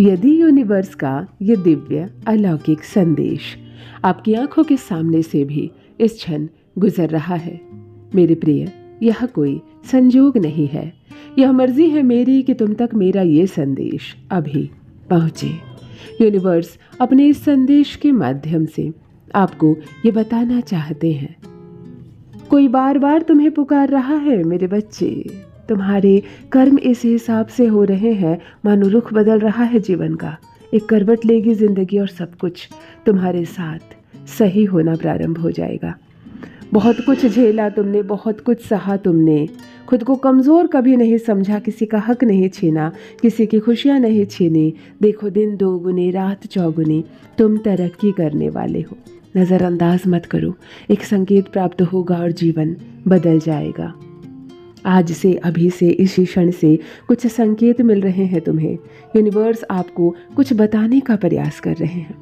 यदि यूनिवर्स का ये दिव्य अलौकिक संदेश आपकी आंखों के सामने से भी इस क्षण गुजर रहा है, मेरे प्रिय, यह कोई संजोग नहीं है। यह मर्जी है मेरी कि तुम तक मेरा ये संदेश अभी पहुँचे। यूनिवर्स अपने इस संदेश के माध्यम से आपको ये बताना चाहते हैं, कोई बार बार तुम्हें पुकार रहा है मेरे बच्चे। तुम्हारे कर्म इस हिसाब से हो रहे हैं मानो रुख बदल रहा है जीवन का। एक करवट लेगी जिंदगी और सब कुछ तुम्हारे साथ सही होना प्रारंभ हो जाएगा। बहुत कुछ झेला तुमने, बहुत कुछ सहा तुमने, खुद को कमज़ोर कभी नहीं समझा, किसी का हक नहीं छीना, किसी की खुशियाँ नहीं छीनी। देखो दिन दोगुनी रात चौगुनी, तुम तरक्की करने वाले हो। नज़रअंदाज मत करो, एक संकेत प्राप्त होगा और जीवन बदल जाएगा। आज से, अभी से, इसी क्षण से कुछ संकेत मिल रहे हैं तुम्हें। यूनिवर्स आपको कुछ बताने का प्रयास कर रहे हैं।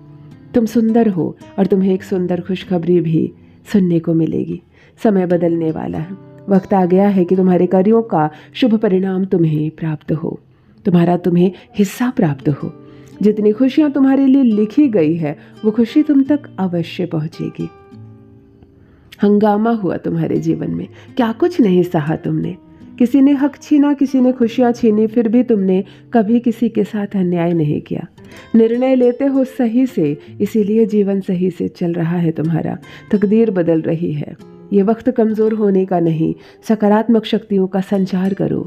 तुम सुंदर हो और तुम्हें एक सुंदर खुशखबरी भी सुनने को मिलेगी। समय बदलने वाला है, वक्त आ गया है कि तुम्हारे कार्यों का शुभ परिणाम तुम्हें प्राप्त हो, तुम्हें हिस्सा प्राप्त हो। जितनी खुशियाँ तुम्हारे लिए लिखी गई है वो खुशी तुम तक अवश्य पहुँचेगी। हंगामा हुआ तुम्हारे जीवन में, क्या कुछ नहीं सहा तुमने। किसी ने हक छीना, किसी ने खुशियाँ छीनी, फिर भी तुमने कभी किसी के साथ अन्याय नहीं किया। निर्णय लेते हो सही से, इसीलिए जीवन सही से चल रहा है तुम्हारा। तकदीर बदल रही है। ये वक्त कमज़ोर होने का नहीं, सकारात्मक शक्तियों का संचार करो।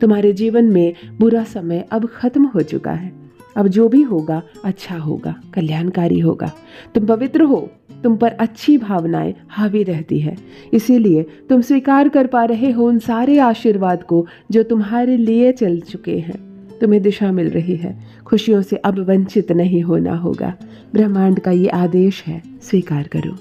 तुम्हारे जीवन में बुरा समय अब खत्म हो चुका है। अब जो भी होगा अच्छा होगा, कल्याणकारी होगा। तुम पवित्र हो, तुम पर अच्छी भावनाएं हावी रहती है, इसीलिए तुम स्वीकार कर पा रहे हो उन सारे आशीर्वाद को जो तुम्हारे लिए चल चुके हैं। तुम्हें दिशा मिल रही है, खुशियों से अब वंचित नहीं होना होगा। ब्रह्मांड का ये आदेश है, स्वीकार करो।